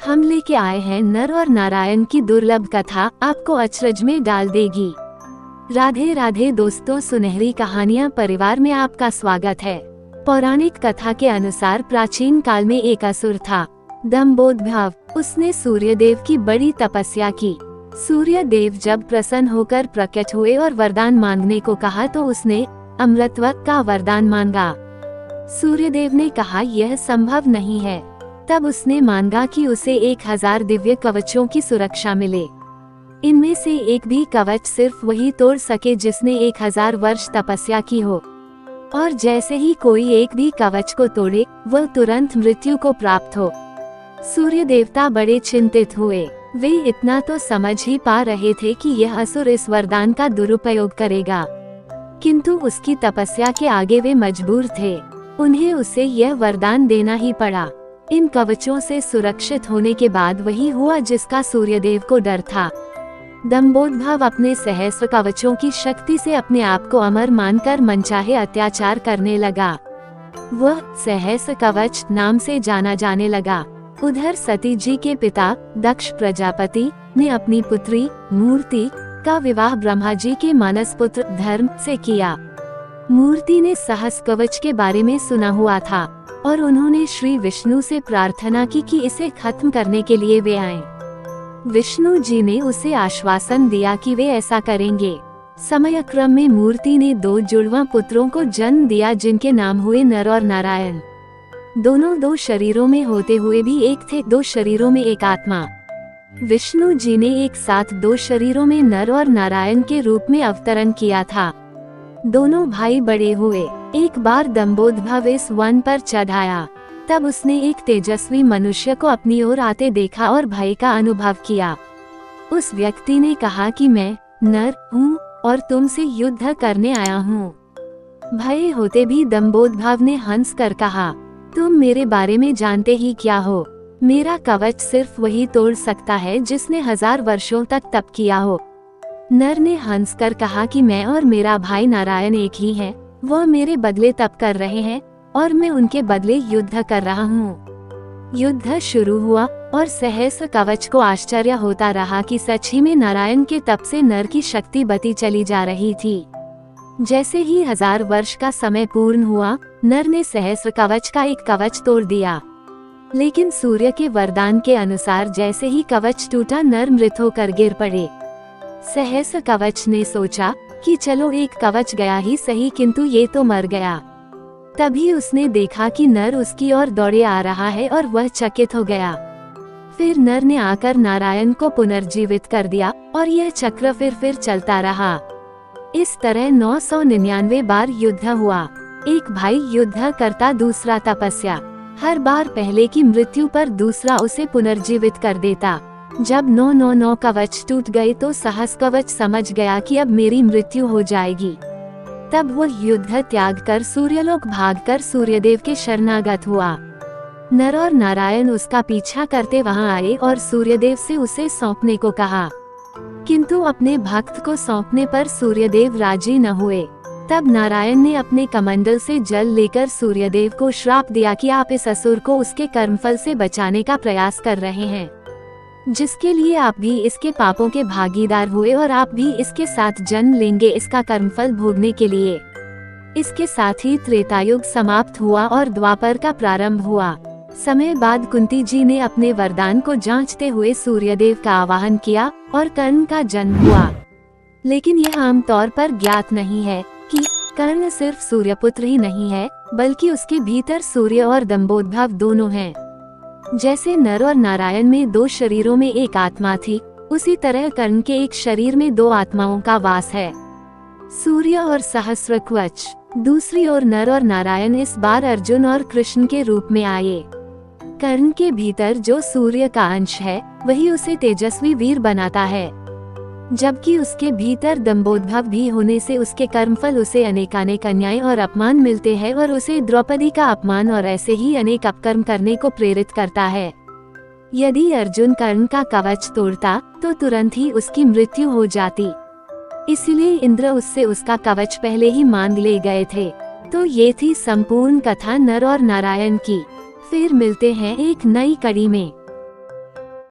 हम लेके आए हैं नर और नारायण की दुर्लभ कथा, आपको अचरज में डाल देगी। राधे राधे दोस्तों, सुनहरी कहानियाँ परिवार में आपका स्वागत है। पौराणिक कथा के अनुसार प्राचीन काल में एक असुर था, दंभोदभ। उसने सूर्यदेव की बड़ी तपस्या की। सूर्यदेव जब प्रसन्न होकर प्रकट हुए और वरदान मांगने को कहा तो उसने अमृतत्व का वरदान मांगा। सूर्यदेव ने कहा यह संभव नहीं है। तब उसने मांगा कि उसे 1000 दिव्य कवचों की सुरक्षा मिले। इनमें से एक भी कवच सिर्फ वही तोड़ सके जिसने 1000 वर्ष तपस्या की हो, और जैसे ही कोई एक भी कवच को तोड़े वह तुरंत मृत्यु को प्राप्त हो। सूर्य देवता बड़े चिंतित हुए। वे इतना तो समझ ही पा रहे थे कि यह असुर इस वरदान का दुरुपयोग करेगा, किंतु उसकी तपस्या के आगे वे मजबूर थे। उन्हें उसे यह वरदान देना ही पड़ा। इन कवचों से सुरक्षित होने के बाद वही हुआ जिसका सूर्यदेव को डर था। दंभोदभ अपने सहस्र कवचों की शक्ति से अपने आप को अमर मानकर मनचाहे अत्याचार करने लगा। वह सहस्र कवच नाम से जाना जाने लगा। उधर सती जी के पिता दक्ष प्रजापति ने अपनी पुत्री मूर्ति का विवाह ब्रह्मा जी के मानस पुत्र धर्म से किया। मूर्ति ने सहस्र कवच के बारे में सुना हुआ था और उन्होंने श्री विष्णु से प्रार्थना की कि इसे खत्म करने के लिए वे आएं। विष्णु जी ने उसे आश्वासन दिया कि वे ऐसा करेंगे। समय क्रम में मूर्ति ने 2 जुड़वा पुत्रों को जन्म दिया जिनके नाम हुए नर और नारायण। दोनों 2 शरीरों में होते हुए भी एक थे, 2 शरीरों में एक आत्मा। विष्णु जी ने एक साथ 2 शरीरों में नर और नारायण के रूप में अवतरण किया था। दोनों भाई बड़े हुए। एक बार दंभोदभ इस वन पर चढ़ आया। तब उसने एक तेजस्वी मनुष्य को अपनी ओर आते देखा और भय का अनुभव किया। उस व्यक्ति ने कहा कि मैं नर हूँ और तुमसे युद्ध करने आया हूँ। भय होते भी दंभोदभ ने हंस कर कहा, तुम मेरे बारे में जानते ही क्या हो। मेरा कवच सिर्फ वही तोड़ सकता है जिसने 1000 वर्षों तक तप किया हो। नर ने हंसकर कहा कि मैं और मेरा भाई नारायण एक ही हैं। वह मेरे बदले तप कर रहे हैं और मैं उनके बदले युद्ध कर रहा हूँ। युद्ध शुरू हुआ और सहस्र कवच को आश्चर्य होता रहा कि सच ही में नारायण के तप से नर की शक्ति बढ़ती चली जा रही थी। जैसे ही 1000 वर्ष का समय पूर्ण हुआ, नर ने सहस्र कवच का एक कवच तोड़ दिया। लेकिन सूर्य के वरदान के अनुसार जैसे ही कवच टूटा, नर मृत होकर गिर पड़े। सहस्र कवच ने सोचा कि चलो एक कवच गया ही सही, किंतु ये तो मर गया। तभी उसने देखा कि नर उसकी ओर दौड़े आ रहा है और वह चकित हो गया। फिर नर ने आकर नारायण को पुनर्जीवित कर दिया और यह चक्र फिर चलता रहा। इस तरह 999 बार युद्ध हुआ। एक भाई युद्ध करता, दूसरा तपस्या। हर बार पहले की मृत्यु पर दूसरा उसे पुनर्जीवित कर देता। जब 999 कवच टूट गए तो सहस्र कवच समझ गया कि अब मेरी मृत्यु हो जाएगी। तब वह युद्ध त्याग कर सूर्यलोक भागकर सूर्यदेव के शरणागत हुआ। नर और नारायण उसका पीछा करते वहां आए और सूर्यदेव से उसे सौंपने को कहा, किंतु अपने भक्त को सौंपने पर सूर्यदेव राजी न हुए। तब नारायण ने अपने कमंडल से जल लेकर सूर्यदेव को श्राप दिया कि आप इस असुर को उसके कर्मफल से बचाने का प्रयास कर रहे हैं, जिसके लिए आप भी इसके पापों के भागीदार हुए और आप भी इसके साथ जन्म लेंगे इसका कर्मफल भोगने के लिए। इसके साथ ही त्रेतायुग समाप्त हुआ और द्वापर का प्रारंभ हुआ। समय बाद कुंती जी ने अपने वरदान को जांचते हुए सूर्यदेव का आवाहन किया और कर्ण का जन्म हुआ। लेकिन यह आमतौर पर ज्ञात नहीं है कि कर्ण सिर्फ सूर्यपुत्र ही नहीं है, बल्कि उसके भीतर सूर्य और दंभोदभ दोनों हैं। जैसे नर और नारायण में 2 शरीरों में एक आत्मा थी, उसी तरह कर्ण के एक शरीर में 2 आत्माओं का वास है, सूर्य और सहस्र कवच। दूसरी ओर नर और नारायण इस बार अर्जुन और कृष्ण के रूप में आए। कर्ण के भीतर जो सूर्य का अंश है वही उसे तेजस्वी वीर बनाता है, जबकि उसके भीतर दंभोदभ भी होने से उसके कर्मफल उसे अनेकानेक अन्याय और अपमान मिलते हैं और उसे द्रौपदी का अपमान और ऐसे ही अनेक अपकर्म करने को प्रेरित करता है। यदि अर्जुन कर्ण का कवच तोड़ता तो तुरंत ही उसकी मृत्यु हो जाती। इसलिए इंद्र उससे उसका कवच पहले ही मांग ले गए थे। तो ये थी संपूर्ण कथा नर और नारायण की। फिर मिलते हैं एक नई कड़ी में।